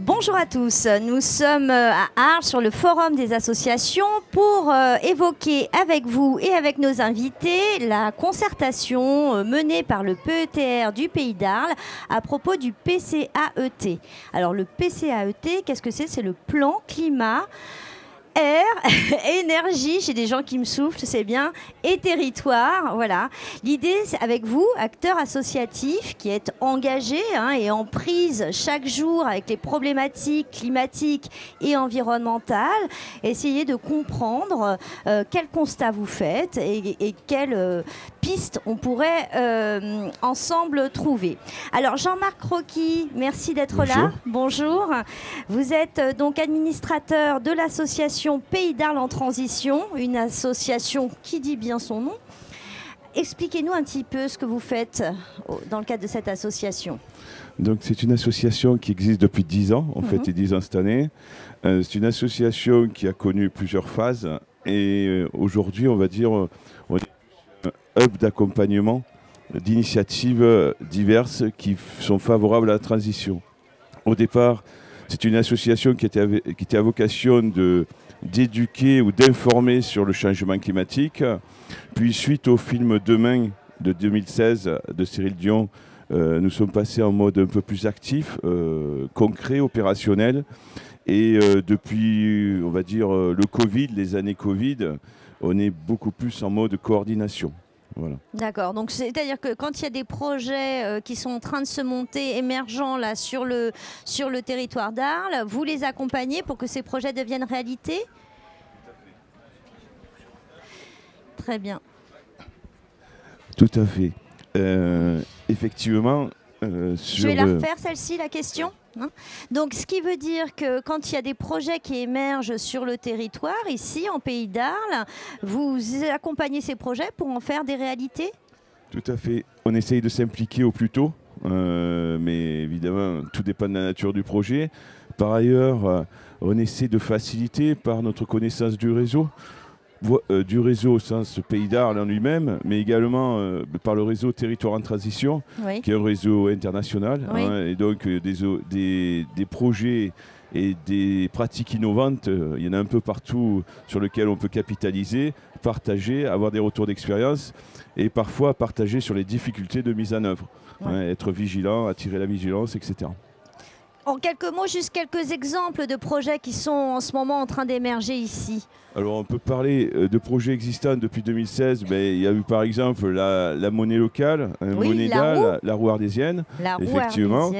Bonjour à tous, nous sommes à Arles sur le forum des associations pour évoquer avec vous et avec nos invités la concertation menée par le PETR du Pays d'Arles à propos du PCAET. Alors le PCAET, qu'est-ce que c'est? C'est le plan climat, air, énergie, j'ai des gens qui me soufflent, c'est bien, et territoire, voilà. L'idée, c'est avec vous, acteurs associatifs qui êtes engagés et en prise chaque jour avec les problématiques climatiques et environnementales, essayer de comprendre quel constat vous faites et quelles pistes on pourrait ensemble trouver. Alors Jean-Marc Rocky, merci d'être là. Bonjour. Vous êtes donc administrateur de l'association Pays d'Arles en transition, une association qui dit bien son nom. Expliquez-nous un petit peu ce que vous faites dans le cadre de cette association. Donc c'est une association qui existe depuis 10 ans, on fait 10 ans cette année. C'est une association qui a connu plusieurs phases et aujourd'hui on va dire on est un hub d'accompagnement d'initiatives diverses qui sont favorables à la transition. Au départ, c'est une association qui était à vocation d'éduquer ou d'informer sur le changement climatique. Puis suite au film Demain de 2016 de Cyril Dion, nous sommes passés en mode un peu plus actif, concret, opérationnel. Et depuis, on va dire, le Covid, les années Covid, on est beaucoup plus en mode coordination. Voilà. D'accord, donc c'est-à-dire que quand il y a des projets qui sont en train de se monter, émergents là, sur le territoire d'Arles, vous les accompagnez pour que ces projets deviennent réalité? Très bien. Tout à fait. Effectivement, je vais la refaire celle-ci, la question. Donc, ce qui veut dire que quand il y a des projets qui émergent sur le territoire, ici, en Pays d'Arles, vous accompagnez ces projets pour en faire des réalités? Tout à fait. On essaye de s'impliquer au plus tôt, mais évidemment, tout dépend de la nature du projet. Par ailleurs, on essaie de faciliter par notre connaissance du réseau au sens Pays d'Arles en lui-même, mais également par le réseau Territoire en Transition, qui est un réseau international, et donc des projets et des pratiques innovantes, il y en a un peu partout sur lesquels on peut capitaliser, partager, avoir des retours d'expérience et parfois partager sur les difficultés de mise en œuvre, être vigilant, attirer la vigilance, etc. En quelques mots, juste quelques exemples de projets qui sont en ce moment en train d'émerger ici. Alors on peut parler de projets existants depuis 2016. Il y a eu par exemple la monnaie locale, la roue ardésienne. Effectivement.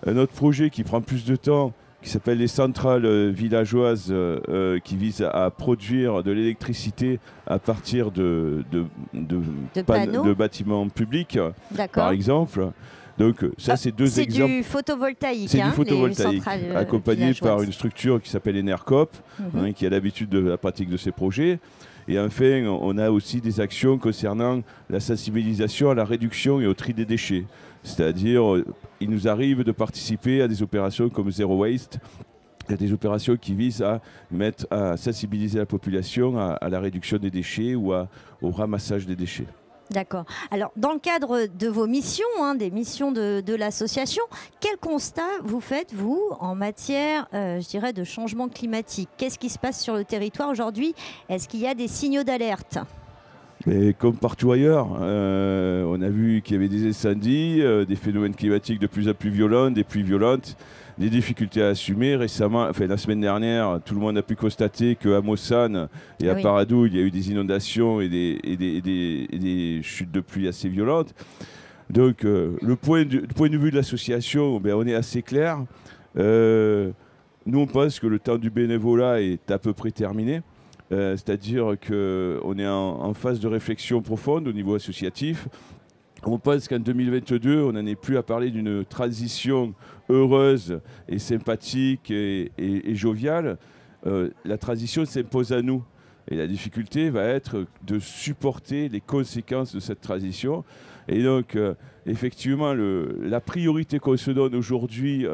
Un autre projet qui prend plus de temps, qui s'appelle les centrales villageoises, qui vise à produire de l'électricité à partir de bâtiments publics, par exemple. Donc ça, c'est deux exemples. C'est du photovoltaïque. C'est du photovoltaïque, accompagné par une structure qui s'appelle Enercop, qui a l'habitude de la pratique de ces projets. Et enfin, on a aussi des actions concernant la sensibilisation à la réduction et au tri des déchets. C'est-à-dire, il nous arrive de participer à des opérations comme Zero Waste, des opérations qui visent à sensibiliser la population à la réduction des déchets ou au ramassage des déchets. D'accord. Alors, dans le cadre de vos missions, des missions de l'association, quel constat vous faites, vous, en matière, je dirais, de changement climatique? Qu'est-ce qui se passe sur le territoire aujourd'hui? Est-ce qu'il y a des signaux d'alerte? Mais comme partout ailleurs, on a vu qu'il y avait des incendies, des phénomènes climatiques de plus en plus violents, des pluies violentes, des difficultés à assumer. Récemment, la semaine dernière, tout le monde a pu constater qu'à Mossane et à Paradou, il y a eu des inondations et des chutes de pluie assez violentes. Donc, le point de vue de l'association, on est assez clair. Nous, on pense que le temps du bénévolat est à peu près terminé. C'est-à-dire qu'on est en phase de réflexion profonde au niveau associatif. On pense qu'en 2022, on n'en est plus à parler d'une transition heureuse et sympathique et joviale. La transition s'impose à nous. Et la difficulté va être de supporter les conséquences de cette transition. Et donc, effectivement, la priorité qu'on se donne aujourd'hui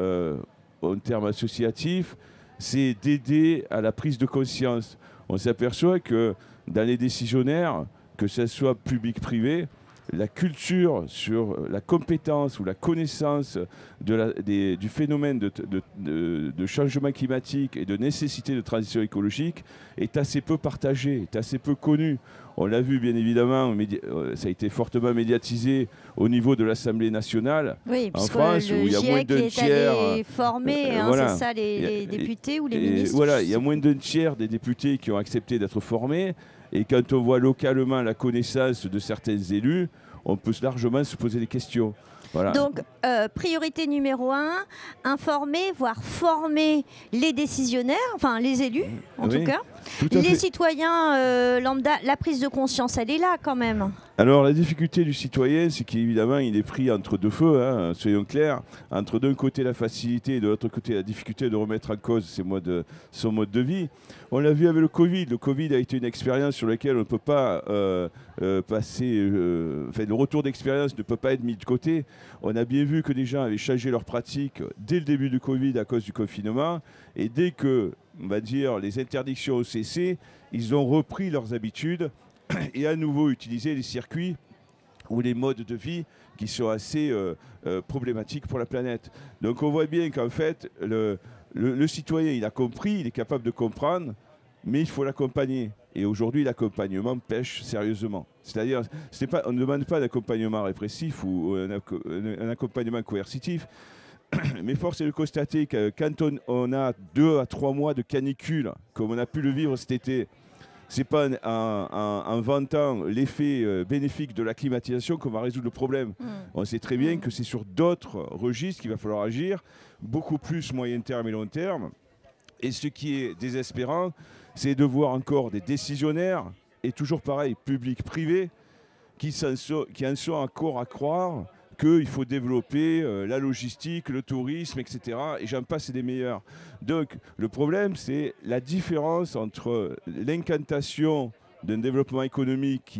en termes associatifs, c'est d'aider à la prise de conscience. On s'aperçoit que dans les décisionnaires, que ce soit public-privé, la culture sur la compétence ou la connaissance du phénomène de changement climatique et de nécessité de transition écologique est assez peu partagée, est assez peu connue. On l'a vu bien évidemment, ça a été fortement médiatisé au niveau de l'Assemblée nationale en France, où il y a moins d'un tiers. Allé former, voilà. c'est ça, les députés ou les ministres. Voilà, il y a moins d'un tiers des députés qui ont accepté d'être formés. Et quand on voit localement la connaissance de certains élus, on peut largement se poser des questions. Voilà. Donc, priorité numéro 1, informer, voire former les décisionnaires, enfin les élus en tout cas. Les citoyens lambda, la prise de conscience, elle est là quand même. Alors la difficulté du citoyen, c'est qu'évidemment il est pris entre deux feux, hein, soyons clairs, entre d'un côté la facilité et de l'autre côté la difficulté de remettre en cause son mode de vie. On l'a vu avec le Covid. Le Covid a été une expérience sur laquelle on ne peut pas passer, le retour d'expérience ne peut pas être mis de côté. On a bien vu que des gens avaient changé leurs pratiques dès le début du Covid à cause du confinement, et dès que, on va dire, les interdictions ont cessé, ils ont repris leurs habitudes et à nouveau utiliser les circuits ou les modes de vie qui sont assez problématiques pour la planète. Donc on voit bien qu'en fait, le citoyen, il a compris, il est capable de comprendre, mais il faut l'accompagner. Et aujourd'hui, l'accompagnement pêche sérieusement. C'est-à-dire, on ne demande pas d'accompagnement répressif ou un accompagnement coercitif, mais force est de constater que quand on a 2 à 3 mois de canicule, comme on a pu le vivre cet été, c'est pas en vantant l'effet bénéfique de la climatisation qu'on va résoudre le problème. On sait très bien que c'est sur d'autres registres qu'il va falloir agir, beaucoup plus moyen terme et long terme. Et ce qui est désespérant, c'est de voir encore des décisionnaires, et toujours pareil, publics, privés, qui en sont encore à croire qu'il faut développer la logistique, le tourisme, etc. Et j'en passe, c'est des meilleurs. Donc le problème, c'est la différence entre l'incantation d'un développement économique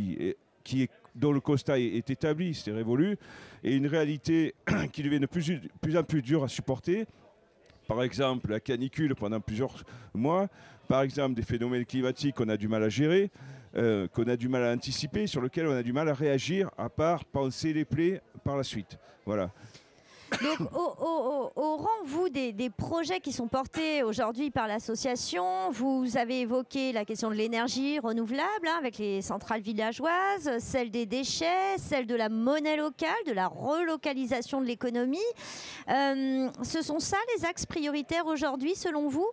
dont le constat est établi, c'est révolu, et une réalité qui devient de plus en plus dure à supporter. Par exemple, la canicule pendant plusieurs mois, par exemple des phénomènes climatiques qu'on a du mal à gérer, qu'on a du mal à anticiper, sur lesquels on a du mal à réagir, à part penser les plaies par la suite. Voilà. Donc, au rang, vous, des projets qui sont portés aujourd'hui par l'association, vous avez évoqué la question de l'énergie renouvelable avec les centrales villageoises, celle des déchets, celle de la monnaie locale, de la relocalisation de l'économie. Ce sont ça les axes prioritaires aujourd'hui, selon vous ?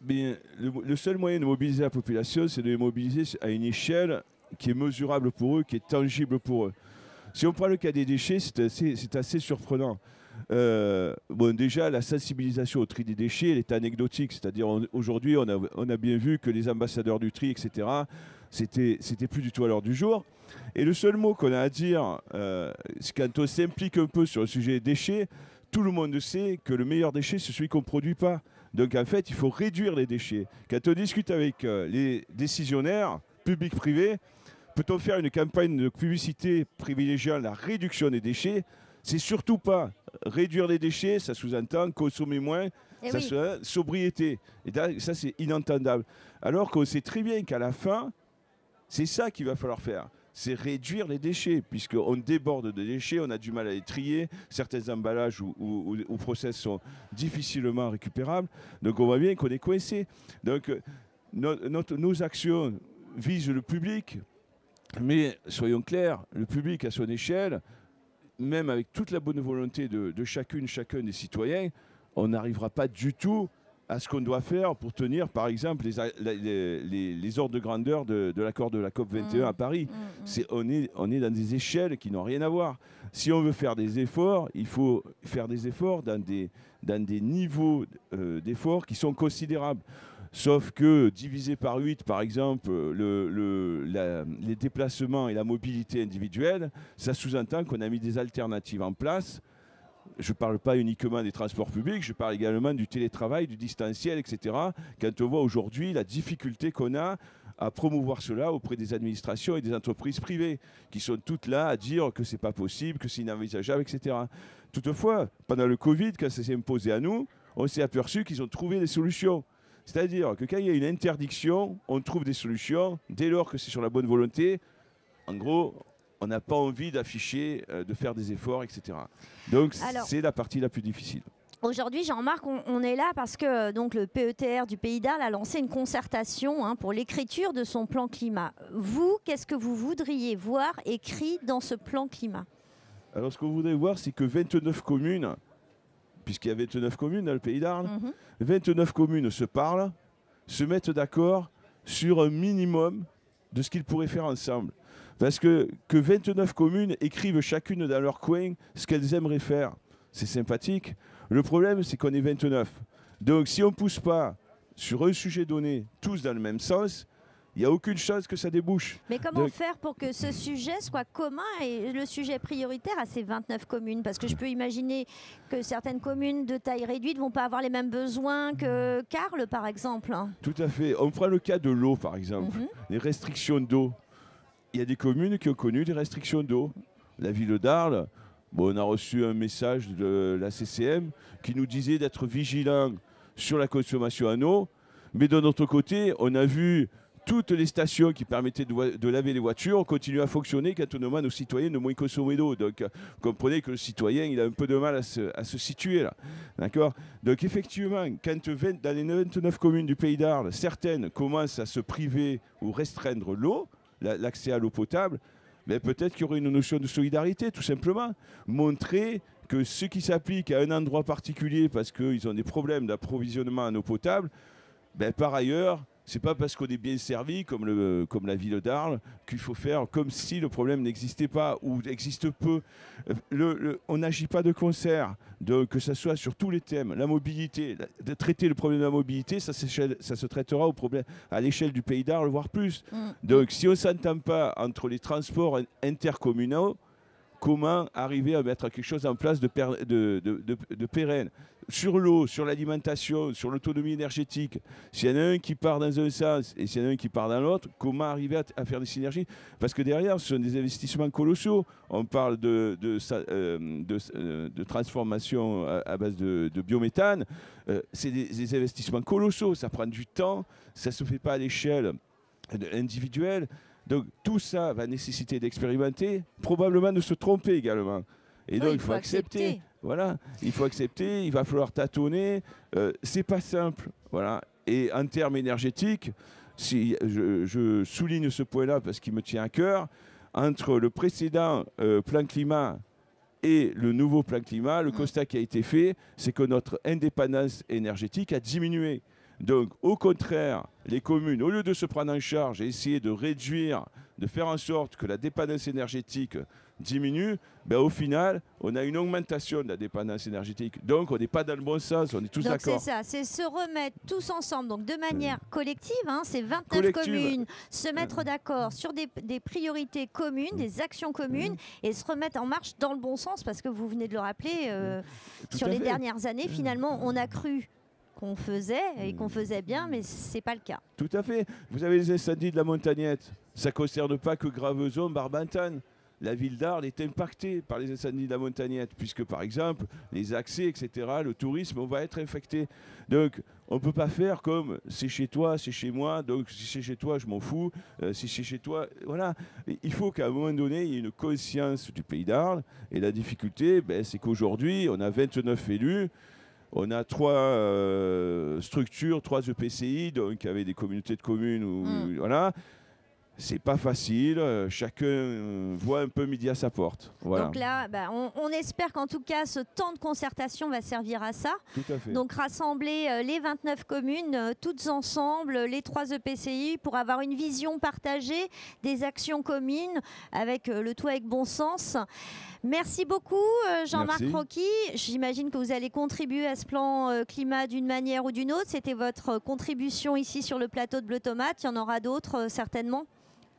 Bien, le seul moyen de mobiliser la population, c'est de les mobiliser à une échelle qui est mesurable pour eux, qui est tangible pour eux. Si on prend le cas des déchets, c'est assez surprenant. Déjà, la sensibilisation au tri des déchets, elle est anecdotique. C'est-à-dire, aujourd'hui, on a bien vu que les ambassadeurs du tri, etc., c'était plus du tout à l'ordre du jour. Et le seul mot qu'on a à dire, c'est quand on s'implique un peu sur le sujet des déchets, tout le monde sait que le meilleur déchet, c'est celui qu'on ne produit pas. Donc, en fait, il faut réduire les déchets. Quand on discute avec les décisionnaires, publics, privés, peut-on faire une campagne de publicité privilégiant la réduction des déchets? C'est surtout pas réduire les déchets, ça sous-entend consommer moins, sobriété. Et ça, c'est inentendable. Alors qu'on sait très bien qu'à la fin, c'est ça qu'il va falloir faire. C'est réduire les déchets, puisqu'on déborde de déchets, on a du mal à les trier, certains emballages ou process sont difficilement récupérables, donc on voit bien qu'on est coincé. Donc nos actions visent le public, mais soyons clairs, le public à son échelle, même avec toute la bonne volonté de chacun des citoyens, on n'arrivera pas du tout à ce qu'on doit faire pour tenir, par exemple, les ordres de grandeur de l'accord de la COP21 à Paris. On est dans des échelles qui n'ont rien à voir. Si on veut faire des efforts, il faut faire des efforts dans des niveaux d'efforts qui sont considérables. Sauf que divisé par 8, par exemple, les déplacements et la mobilité individuelle, ça sous-entend qu'on a mis des alternatives en place. Je ne parle pas uniquement des transports publics, je parle également du télétravail, du distanciel, etc. Quand on voit aujourd'hui la difficulté qu'on a à promouvoir cela auprès des administrations et des entreprises privées, qui sont toutes là à dire que ce n'est pas possible, que c'est inenvisageable, etc. Toutefois, pendant le Covid, quand ça s'est imposé à nous, on s'est aperçu qu'ils ont trouvé des solutions. C'est-à-dire que quand il y a une interdiction, on trouve des solutions. Dès lors que c'est sur la bonne volonté, en gros, on n'a pas envie d'afficher, de faire des efforts, etc. Donc c'est la partie la plus difficile. Aujourd'hui, Jean-Marc, on est là parce que donc, le PETR du Pays d'Arles a lancé une concertation pour l'écriture de son plan climat. Vous, qu'est-ce que vous voudriez voir écrit dans ce plan climat? Alors, ce qu'on voudrait voir, c'est que 29 communes, puisqu'il y a 29 communes dans le Pays d'Arles, 29 communes se parlent, se mettent d'accord sur un minimum de ce qu'ils pourraient faire ensemble. Parce que 29 communes écrivent chacune dans leur coin ce qu'elles aimeraient faire. C'est sympathique. Le problème, c'est qu'on est 29. Donc, si on ne pousse pas sur un sujet donné, tous dans le même sens, il n'y a aucune chance que ça débouche. Mais comment faire pour que ce sujet soit commun et le sujet prioritaire à ces 29 communes? Parce que je peux imaginer que certaines communes de taille réduite ne vont pas avoir les mêmes besoins que Carles, par exemple. Tout à fait. On prend le cas de l'eau, par exemple. Les restrictions d'eau. Il y a des communes qui ont connu des restrictions d'eau. La ville d'Arles, on a reçu un message de la CCM qui nous disait d'être vigilant sur la consommation en eau. Mais de notre côté, on a vu toutes les stations qui permettaient de laver les voitures continuent à fonctionner quand on demande aux citoyens de moins consommer d'eau. Donc, vous comprenez que le citoyen, il a un peu de mal à se situer là. D'accord ? Donc, effectivement, quand dans les 29 communes du Pays d'Arles, certaines commencent à se priver ou restreindre l'eau, l'accès à l'eau potable, mais peut-être qu'il y aurait une notion de solidarité, tout simplement. Montrer que ce qui s'applique à un endroit particulier parce qu'ils ont des problèmes d'approvisionnement en eau potable, par ailleurs, c'est pas parce qu'on est bien servi, comme la ville d'Arles, qu'il faut faire comme si le problème n'existait pas ou existe peu. On n'agit pas de concert, que ce soit sur tous les thèmes. La mobilité, de traiter le problème de la mobilité, ça se traitera à l'échelle du Pays d'Arles, voire plus. Donc si on ne s'entend pas entre les transports intercommunaux, comment arriver à mettre quelque chose en place de pérenne? Sur l'eau, sur l'alimentation, sur l'autonomie énergétique. S'il y en a un qui part dans un sens et s'il y en a un qui part dans l'autre, comment arriver à faire des synergies? Parce que derrière, ce sont des investissements colossaux. On parle de transformation à base de biométhane. C'est des investissements colossaux. Ça prend du temps. Ça ne se fait pas à l'échelle individuelle. Donc tout ça va nécessiter d'expérimenter, probablement de se tromper également. Et donc il faut accepter. Voilà, il faut accepter, il va falloir tâtonner. C'est pas simple. Voilà. Et en termes énergétiques, si je souligne ce point-là parce qu'il me tient à cœur, entre le précédent plan climat et le nouveau plan climat, le constat qui a été fait, c'est que notre indépendance énergétique a diminué. Donc, au contraire, les communes, au lieu de se prendre en charge et essayer de réduire, de faire en sorte que la dépendance énergétique diminue, au final, on a une augmentation de la dépendance énergétique. Donc, on n'est pas dans le bon sens, on est tous d'accord. Donc, c'est ça, c'est se remettre tous ensemble, donc de manière collective, ces 29 communes, se mettre d'accord sur des priorités communes, des actions communes, et se remettre en marche dans le bon sens, parce que vous venez de le rappeler, sur les dernières années, finalement, on a cru qu'on faisait et qu'on faisait bien, mais ce n'est pas le cas. Tout à fait. Vous avez les incendies de la Montagnette. Ça ne concerne pas que Graveson, Barbantane. La ville d'Arles est impactée par les incendies de la Montagnette, puisque par exemple, les accès, etc., le tourisme, on va être infecté. Donc, on ne peut pas faire comme c'est chez toi, c'est chez moi, donc si c'est chez toi, je m'en fous, si c'est chez toi, voilà. Il faut qu'à un moment donné, il y ait une conscience du Pays d'Arles. Et la difficulté, c'est qu'aujourd'hui, on a 29 élus. On a 3 structures, 3 EPCI, donc avec des communautés de communes. Voilà. C'est pas facile. Chacun voit un peu midi à sa porte. Voilà. Donc là, on espère qu'en tout cas, ce temps de concertation va servir à ça. Tout à fait. Donc rassembler les 29 communes, toutes ensemble, les 3 EPCI, pour avoir une vision partagée des actions communes, avec le tout avec bon sens. Merci beaucoup Jean-Marc Croqui. J'imagine que vous allez contribuer à ce plan climat d'une manière ou d'une autre. C'était votre contribution ici sur le plateau de Bleu Tomate. Il y en aura d'autres certainement.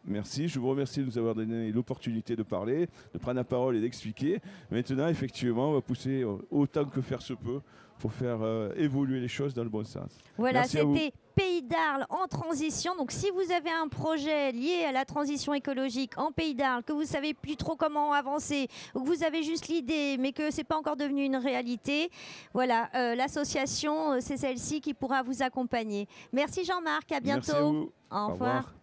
Merci, je vous remercie de nous avoir donné l'opportunité de parler, de prendre la parole et d'expliquer. Maintenant, effectivement, on va pousser autant que faire se peut pour faire évoluer les choses dans le bon sens. Voilà, c'était Pays d'Arles en transition. Donc si vous avez un projet lié à la transition écologique en Pays d'Arles, que vous ne savez plus trop comment avancer, ou que vous avez juste l'idée, mais que ce n'est pas encore devenu une réalité, voilà, l'association, c'est celle-ci qui pourra vous accompagner. Merci Jean-Marc, à bientôt. Merci à vous. Au revoir.